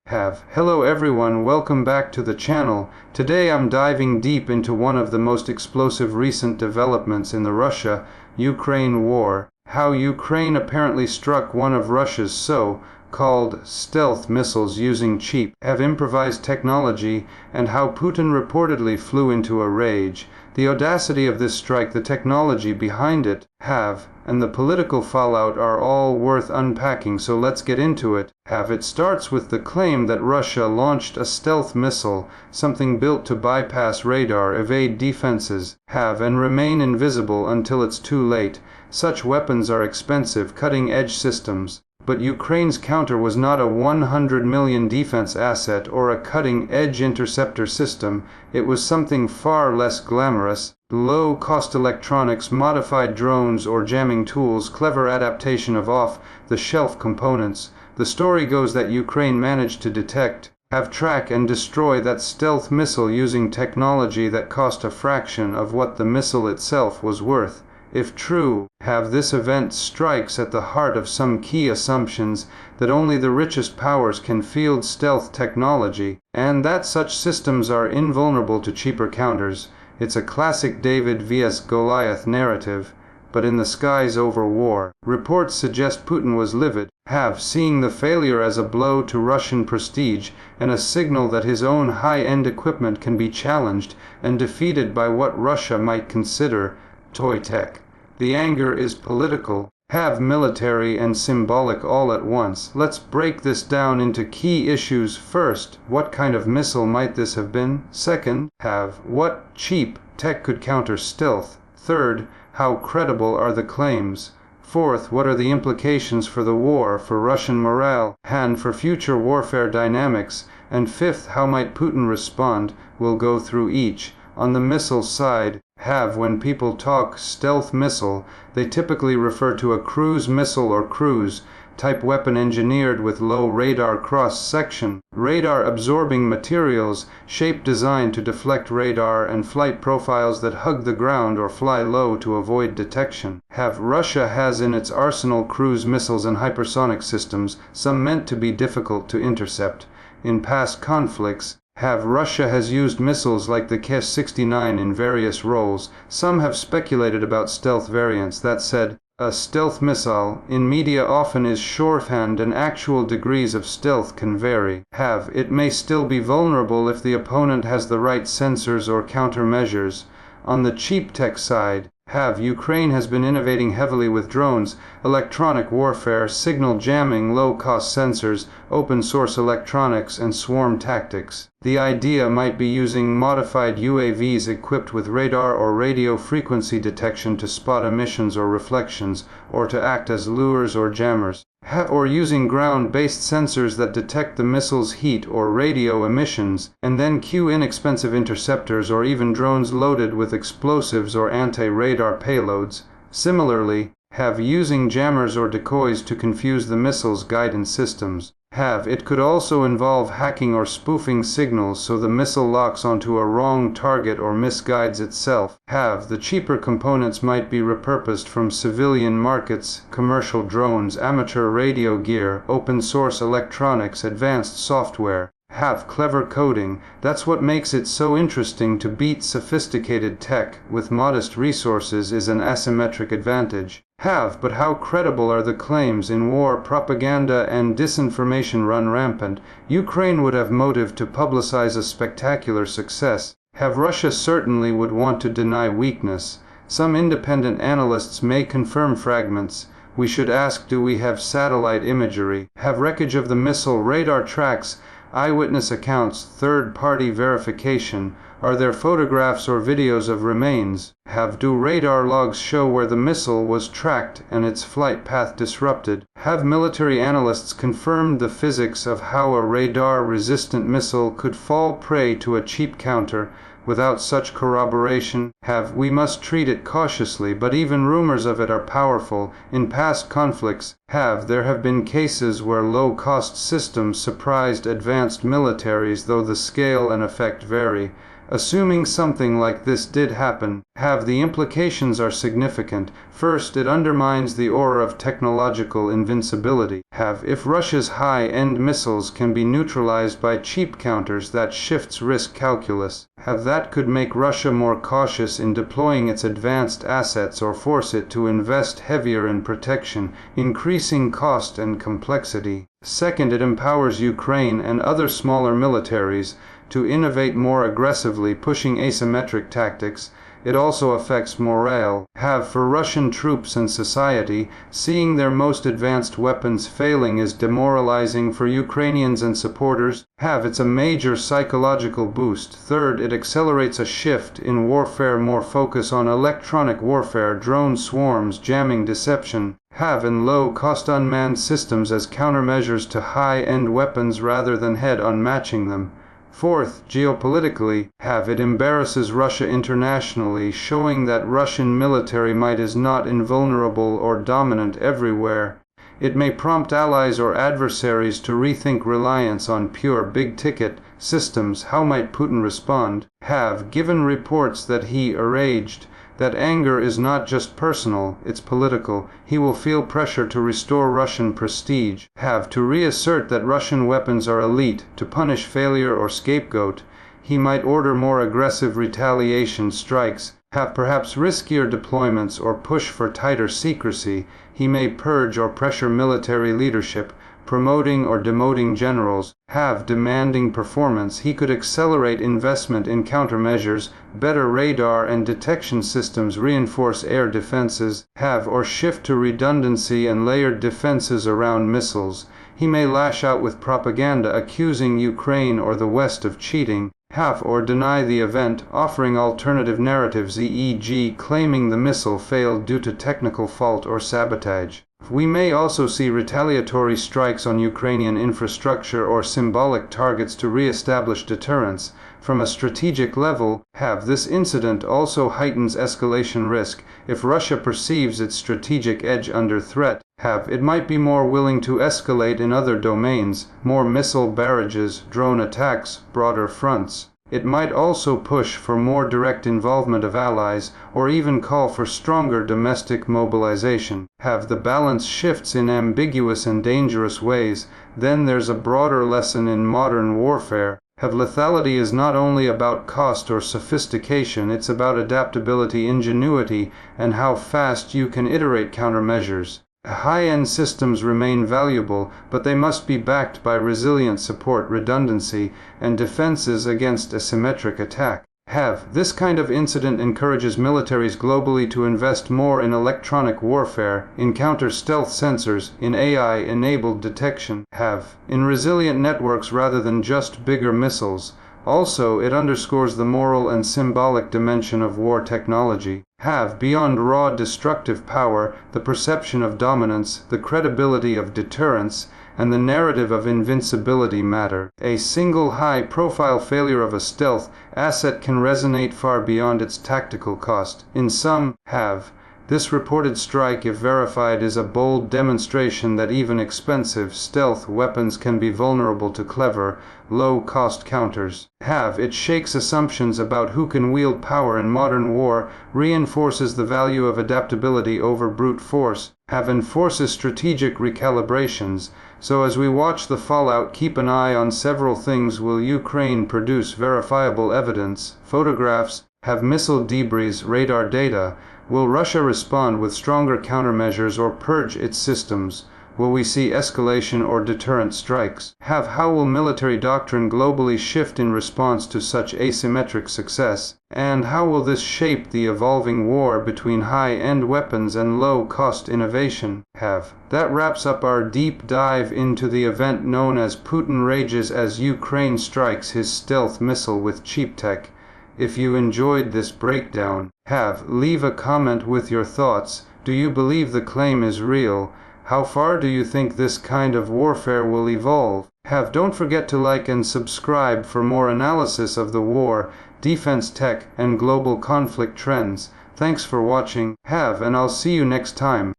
Hello everyone, welcome back to the channel. Today I'm diving deep into one of the most explosive recent developments in the Russia-Ukraine war. How Ukraine apparently struck one of Russia's so-called stealth missiles using cheap, improvised technology, and how Putin reportedly flew into a rage. The audacity of this strike, the technology behind it, and the political fallout are all worth unpacking, so let's get into it. It starts with the claim that Russia launched a stealth missile, something built to bypass radar, evade defenses, and remain invisible until it's too late. Such weapons are expensive, cutting-edge systems. But Ukraine's counter was not a 100 million defense asset or a cutting-edge interceptor system. It was something far less glamorous. Low-cost electronics, modified drones or jamming tools, clever adaptation of off-the-shelf components. The story goes that Ukraine managed to detect, track and destroy that stealth missile using technology that cost a fraction of what the missile itself was worth. If true, this event strikes at the heart of some key assumptions that only the richest powers can field stealth technology, and that such systems are invulnerable to cheaper counters. It's a classic David vs. Goliath narrative, but in the skies over war. Reports suggest Putin was livid, seeing the failure as a blow to Russian prestige and a signal that his own high-end equipment can be challenged and defeated by what Russia might consider toy tech. The anger is political, military and symbolic all at once. Let's break this down into key issues. First, what kind of missile might this have been? Second, what cheap tech could counter stealth? Third, how credible are the claims? Fourth, what are the implications for the war, for Russian morale, and for future warfare dynamics? And fifth, how might Putin respond? We'll go through each. On the missile side, when people talk stealth missile, they typically refer to a cruise missile or cruise-type weapon engineered with low radar cross-section, radar-absorbing materials, shape designed to deflect radar, and flight profiles that hug the ground or fly low to avoid detection. Russia has in its arsenal cruise missiles and hypersonic systems, some meant to be difficult to intercept. In past conflicts, Russia has used missiles like the Kes-69 in various roles. Some have speculated about stealth variants. That said, a stealth missile in media often is shorthand, and actual degrees of stealth can vary. It may still be vulnerable if the opponent has the right sensors or countermeasures. On the cheap tech side, Ukraine has been innovating heavily with drones, electronic warfare, signal jamming, low-cost sensors, open-source electronics, and swarm tactics. The idea might be using modified UAVs equipped with radar or radio frequency detection to spot emissions or reflections, or to act as lures or jammers. Or using ground-based sensors that detect the missile's heat or radio emissions, and then cue inexpensive interceptors or even drones loaded with explosives or anti-radar payloads. Similarly, using jammers or decoys to confuse the missile's guidance systems. It could also involve hacking or spoofing signals so the missile locks onto a wrong target or misguides itself. The cheaper components might be repurposed from civilian markets, commercial drones, amateur radio gear, open-source electronics, advanced software. Clever coding. That's what makes it so interesting. To beat sophisticated tech with modest resources is an asymmetric advantage. But how credible are the claims? In war, propaganda and disinformation run rampant. Ukraine would have motive to publicize a spectacular success. Russia certainly would want to deny weakness. Some independent analysts may confirm fragments. We should ask, do we have satellite imagery? Wreckage of the missile, radar tracks, eyewitness accounts, third-party verification? Are there photographs or videos of remains? Do radar logs show where the missile was tracked and its flight path disrupted? Have military analysts confirmed the physics of how a radar-resistant missile could fall prey to a cheap counter? Without such corroboration, we must treat it cautiously, but even rumors of it are powerful. In past conflicts, there have been cases where low-cost systems surprised advanced militaries, though the scale and effect vary. Assuming something like this did happen, the implications are significant. First, it undermines the aura of technological invincibility. If Russia's high-end missiles can be neutralized by cheap counters, that shifts risk calculus. That could make Russia more cautious in deploying its advanced assets or force it to invest heavier in protection, increasing cost and complexity. Second, it empowers Ukraine and other smaller militaries to innovate more aggressively, pushing asymmetric tactics. It also affects morale. For Russian troops and society, seeing their most advanced weapons failing is demoralizing. For Ukrainians and supporters, it's a major psychological boost. Third, it accelerates a shift in warfare, more focus on electronic warfare, drone swarms, jamming, deception, and low-cost unmanned systems as countermeasures to high-end weapons rather than head-on matching them. Fourth, geopolitically, it embarrasses Russia internationally, showing that Russian military might is not invulnerable or dominant everywhere. It may prompt allies or adversaries to rethink reliance on pure big-ticket systems. How might Putin respond? Given reports that he enraged, that anger is not just personal, it's political. He will feel pressure to restore Russian prestige, to reassert that Russian weapons are elite, to punish failure or scapegoat. He might order more aggressive retaliation strikes, perhaps riskier deployments, or push for tighter secrecy. He may purge or pressure military leadership, promoting or demoting generals, demanding performance. He could accelerate investment in countermeasures, better radar and detection systems, reinforce air defenses, or shift to redundancy and layered defenses around missiles. He may lash out with propaganda accusing Ukraine or the West of cheating, or deny the event, offering alternative narratives, e.g. claiming the missile failed due to technical fault or sabotage. We may also see retaliatory strikes on Ukrainian infrastructure or symbolic targets to re-establish deterrence. From a strategic level, this incident also heightens escalation risk. If Russia perceives its strategic edge under threat, it might be more willing to escalate in other domains, more missile barrages, drone attacks, broader fronts. It might also push for more direct involvement of allies, or even call for stronger domestic mobilization. The balance shifts in ambiguous and dangerous ways. Then there's a broader lesson in modern warfare. Lethality is not only about cost or sophistication, it's about adaptability, ingenuity, and how fast you can iterate countermeasures. High-end systems remain valuable, but they must be backed by resilient support, redundancy, and defenses against asymmetric attack. This kind of incident encourages militaries globally to invest more in electronic warfare, in counter-stealth sensors, in AI-enabled detection, in resilient networks rather than just bigger missiles. Also, it underscores the moral and symbolic dimension of war technology. Beyond raw destructive power, the perception of dominance, the credibility of deterrence, and the narrative of invincibility matter. A single high-profile failure of a stealth asset can resonate far beyond its tactical cost. In sum, this reported strike, if verified, is a bold demonstration that even expensive stealth weapons can be vulnerable to clever, low-cost counters. It shakes assumptions about who can wield power in modern war, reinforces the value of adaptability over brute force, enforces strategic recalibrations. So as we watch the fallout, keep an eye on several things. Will Ukraine produce verifiable evidence, photographs, missile debris, radar data? Will Russia respond with stronger countermeasures or purge its systems? Will we see escalation or deterrent strikes? How will military doctrine globally shift in response to such asymmetric success? And how will this shape the evolving war between high-end weapons and low-cost innovation? That wraps up our deep dive into the event known as Putin rages as Ukraine strikes his stealth missile with cheap tech. If you enjoyed this breakdown, leave a comment with your thoughts. Do you believe the claim is real? How far do you think this kind of warfare will evolve? Don't forget to like and subscribe for more analysis of the war, defense tech, and global conflict trends. Thanks for watching, and I'll see you next time.